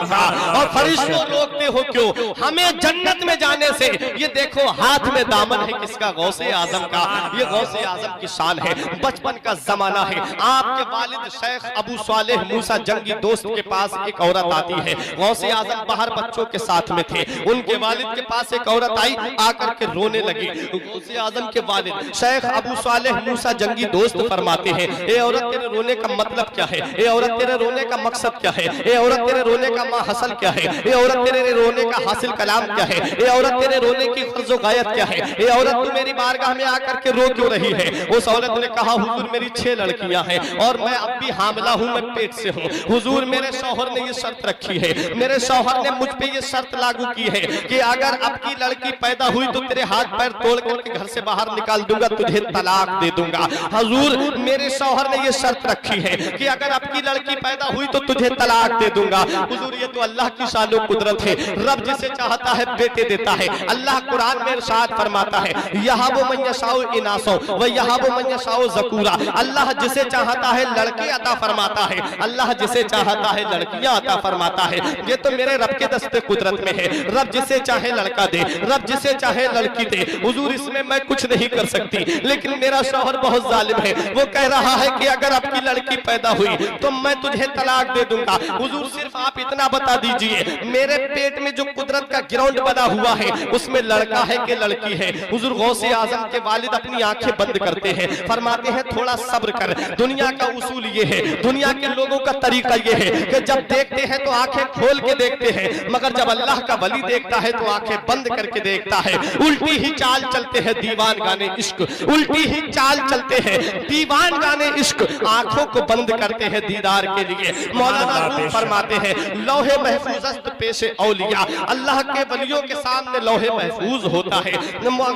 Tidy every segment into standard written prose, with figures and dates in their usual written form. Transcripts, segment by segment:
कहा और फरिश्तों रोकते हो क्यों हमें जन्नत में जाने से। ये देखो हाथ में दामन है किसका, गौसे आजम का। ये गौसे आजम की शान है। बचपन का जमाना है, आपके वालिद शेख अबू सालेह मूसा जंगी दोस्त के पास एक औरत आती है। गौसे आजम बाहर बच्चों के साथ में थे, उनके वालिद के पास एक औरत आई, आकर के रोने लगी। गौसे आजम के वालिद शेख अबू सालेह मूसा जंगी दोस्त फरमाते हैं, ए औरत तेरे रोने का मतलब क्या है, ए औरत तेरे रोने का मकसद क्या है, ए औरत तेरे रोने का माहसल क्या है, ए औरत तेरे रोने का हासिल कलाम क्या है, ए औरत तेरे रोने की ग़र्ज़ो गायत क्या है, ए औरत तू मेरी बारगाह में आकर के रो क्यों रही है। उस औरत ने कहा, हुजूर मेरी 6 लड़कियां हैं और मैं अब भी हामिला हूं, मैं पेट से हूं। हुजूर मेरे शौहर ने ये शर्त रखी है, मेरे शौहर ने मुझ पे ये शर्त लागू की है कि अगर अब की लड़की पैदा हुई तो तेरे हाथ पैर तोड़ करके घर से बाहर निकाल दूंगा, तुझे तलाक दे दूंगा। हुजूर मेरे शौहर ने ये शर्त रखी है कि अगर अब की लड़की पैदा हुई तो तुझे तलाक दे दूंगा। हुजूर ये तो अल्लाह की शान और कुदरत है, रब जिसे चाहता है बेटे देता है। अल्लाह कुरान में इरशाद फरमाता है, यहाबु मन यशाउ इनासो व यहाबु मन यशाउ ज़कूरा। अल्लाह जिसे चाहता है लड़के अता फरमाता है, अल्लाह जिसे चाहता है लड़कियां अता फरमाता है। ये तो मेरे रब के दस्ते कुदरत में है, रब जिसे चाहे लड़का दे, रब जिसे चाहे लड़की दे। हुजूर इसमें मैं कुछ नहीं कर सकती, लेकिन मेरा शौहर बहुत जालिम है, वो कह रहा है कि अगर आपकी लड़की पैदा हुई तो मैं तुझे तलाक दे दूंगा। हुजूर सिर्फ आप इतना बता दीजिए, मेरे पेट में जो कुदरत का ग्राउंड बना हुआ है उसमें लड़का है कि लड़की है। हुजूर गौसे आजम के वालिद अपनी आंखें बंद करते हैं, फरमाते हैं थोड़ा सब्र कर। दुनिया का उसूल ये है, दुनिया के लोगों का तरीका ये है कि जब देखते हैं तो आंखें खोल के देखते हैं, मगर जब अल्लाह का वली देखता है तो आंखें बंद करके देखता है। उल्टी ही चाल चलते हैं दीवान गाने इश्क, उल्टी ही चाल चलते हैं दीवान गाने इश्क, आंखों को बंद करते हैं दीदार के लिए। मौलाना रूम फरमाते हैं, लौहे महफूज़ पेशे औलिया, अल्लाह के वलियों के सामने लौहे महफूज होता है।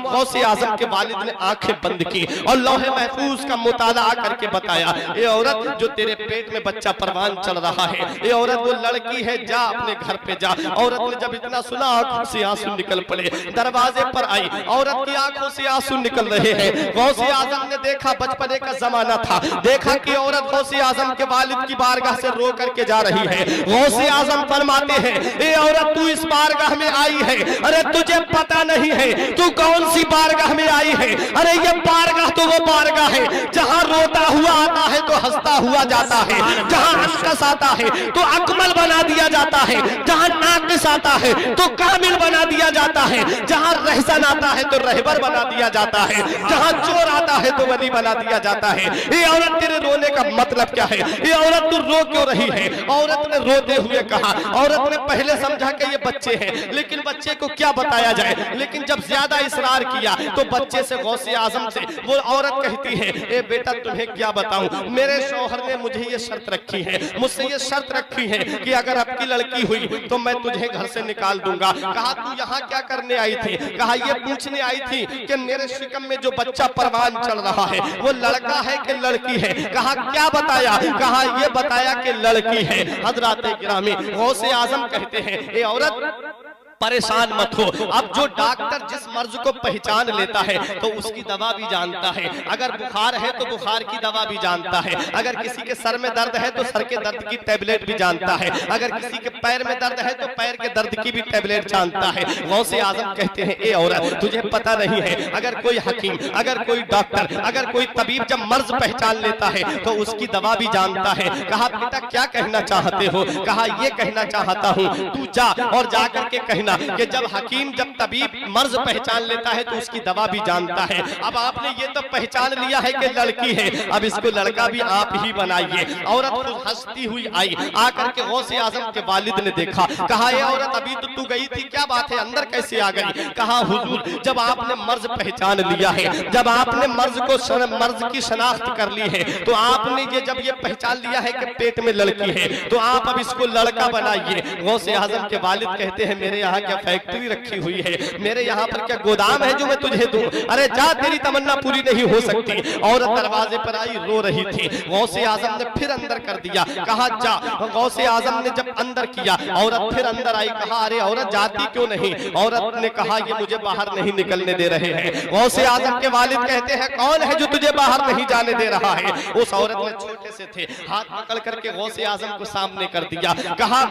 गौसे आजम के वालिद ने आंखें बंद की और लौहे महफूज का मुताला करके बताया, ये औरत जो तेरे पेट में बच्चा परवान चल रहा है, ये औरत वो लड़की है, जा अपने घर पे जा। औरत ने जब इतना सुना आंखों से आंसू निकल पड़े, दरवाजे पर आई, औरत की आंखों से आंसू निकल रहे हैं। गौसे आजम ने देखा, बचपने का जमाना था, देखा कि औरत गौसे आजम के वालिद की बारगाह से रो करके जा रही है। गौसे आजम फरमाते हैं, ए औरत तू इस बारगाह में आई है, अरे तुझे पता नहीं है तू कौन सी बारगाह में आई है। अरे ये बारगाह तो वो बारगाह है जहां रोता हुआ आता है तो हंसता हुआ जाता है, जहां अनकस आता है तो अकमल बना दिया जाता है, जहां नाकिस आता है तो कामिल बना दिया जाता है, जहां रहसन आता है तो रहबर बना दिया जाता है, जहां चोर आता है तो वली बना दिया जाता है। ये औरत तेरे रोने का मतलब क्या है, ये औरत तू रो क्यों रही है। औरत ने रोते हुए कहा, औरत ने पहले समझा कि ये बच्चे हैं, लेकिन बच्चे को क्या बताया जाए, लेकिन जब ज्यादा इसरार किया तो बच्चे से गौसे आजम से वो औरत कहती है, ए बेटा तुम्हें क्या बताऊं, मेरे शौहर ने मुझे ये शर्त रखी है, मुझसे ये शर्त रखी है कि अगर आपकी लड़की हुई तो मैं तुझे घर से निकाल दूंगा। कहा तू यहाँ क्या करने आई थी, कहा ये पूछने आई थी कि मेरे शिकम में जो बच्चा परवान चल रहा है वो लड़का है कि लड़की है। कहा क्या बताया, कहा ये बताया कि लड़की है। हजरात गिरामी गौसे आजम कहते हैं, ए औरत परेशान मत हो, अब जो डॉक्टर जिस मर्ज को पहचान लेता है तो उसकी दवा भी जानता है। अगर बुखार है तो बुखार की दवा भी जानता है, अगर किसी के सर में दर्द है तो सर के दर्द की टैबलेट भी जानता है, अगर किसी के पैर में दर्द है तो पैर के दर्द की भी टैबलेट जानता है। गौसे आजम कहते हैं, ए औरत तुझे पता नहीं है, अगर कोई हकीम, अगर कोई डॉक्टर, अगर कोई तबीब जब मर्ज पहचान लेता है तो उसकी दवा भी जानता है। कहा बेटा क्या कहना चाहते हो, कहा ये कहना चाहता हूँ तू जा और जाकर के कहना कि जब हकीम जब तबीब मर्ज पहचान लेता है तो उसकी दवा भी जानता है। अब आपने ये तो पहचान लिया है कि लड़की है, अब इसको लड़का भी आप ही बनाइए। औरत खुद हंसती हुई आई, आकर के गौसे आजम के वालिद ने देखा, कहा ये औरत अभी तो तू गई थी, क्या बात है अंदर कैसे आ गई। कहा हुजूर जब आपने मर्ज पहचान लिया है, जब आपने मर्ज की शनाख्त कर ली है तो आपने ये जब ये पहचान लिया है कि पेट में लड़की है तो आप अब इसको लड़का बनाइए। गौसे आजम के वालिद कहते हैं, मेरे यहाँ यहाँ क्या फैक्ट्री रखी हुई है, मेरे यहाँ पर क्या गोदाम है जो मैं तुझे दूं? अरे जा, तेरी तमन्ना पूरी नहीं हो सकती। औरत दरवाजे पर आई, रो रही थी। गौसे आजम ने फिर अंदर कर दिया, कहा जा। गौसे आजम ने जब अंदर किया, औरत फिर अंदर आई, कहा अरे औरत जाती क्यों नहीं? औरत ने कहा ये मुझे बाहर नहीं निकलने दे रहे हैं। गौसे आजम के वालिद कहते हैं कौन है जो तुझे बाहर नहीं जाने दे रहा है? उस औरत ने छोटे से थे, हाथ पकड़ करके गौसे आजम को सामने कर दिया, कहा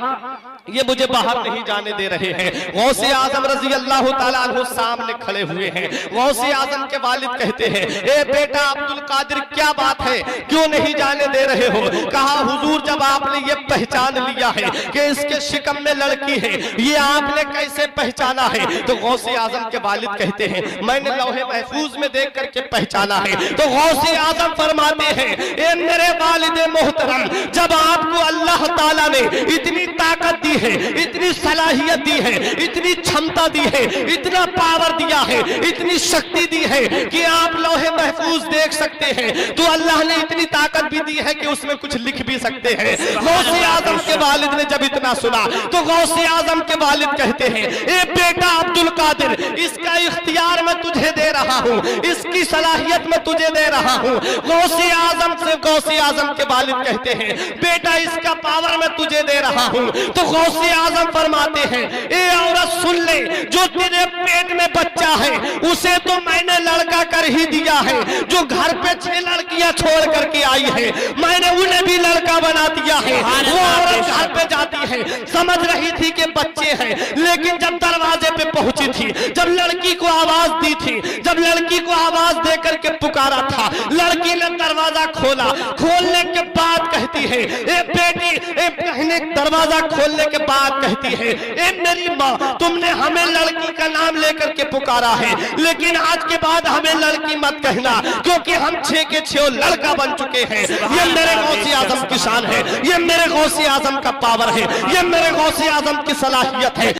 ये मुझे बाहर नहीं जाने दे रहे हैं। गौसे आजम रजी अल्लाह ताला अन्हु सामने खड़े हुए हैं। गौसे आजम के वालिद कहते हैं ए बेटा अब्दुल कादिर, क्या बात है, क्यों नहीं जाने दे रहे हो? कहा हुजूर जब आपने ये पहचान लिया है कि इसके शिकम में लड़की है, ये आपने कैसे पहचाना है? तो गौसे आजम के वालिद कहते हैं मैंने लौहे महफूज में देख करके पहचाना है। तो गौसे आजम फरमाते हैं ए मेरे वालिद मोहतरम, जब आपको अल्लाह ताला ने इतनी ताकत दी है, इतनी सलाहियत दी है, इतनी क्षमता दी है, इतना पावर दिया है, इतनी शक्ति दी है कि आप लौहे महफूज देख सकते हैं, तो अल्लाह ने इतनी ताकत भी दी है कि उसमें कुछ लिख भी सकते हैं। गौसे आजम के वालिद ने जब इतना सुना तो गौसे आजम के वालिद कहते हैं ए बेटा अब्दुल कादिर, इसका इख्तियार मैं तुझे दे रहा हूँ, इसकी सलाहियत मैं तुझे दे रहा हूँ। गौसे आजम के वालिद कहते हैं बेटा इसका पावर मैं तुझे दे रहा हूँ। तो गौसे आजम फरमाते हैं ए औरत सुन ले, जो तेरे पेट में बच्चा है उसे तो मैंने लड़का कर ही दिया है, जो घर पे 6 लड़कियां छोड़ करके आई है मैंने उन्हें भी लड़का बना दिया है। वो औरत घर पे जाती है, समझ रही थी कि बच्चे हैं, लेकिन जब दरवाजे पे पहुंची थी, जब लड़की को आवाज दी थी, जब लड़की को आवाज दे करके पुकारा था, लड़की ने दरवाजा खोला। खोलने के बाद कहती है ए बेटी, ए बहने, दरवाजा खोलने के बाद कहती है ए मेरी माँ, तुमने हमें लड़की का नाम लेकर के पुकारा है, लेकिन आज के बाद हमें लड़की मत कहना, क्योंकि हम 6 के 6 लड़का बन चुके हैं। ये मेरे गौसे आजम की शान है, ये मेरे गौसे आजम का पावर है, ये मेरे गौसे आजम की सलाहियत है।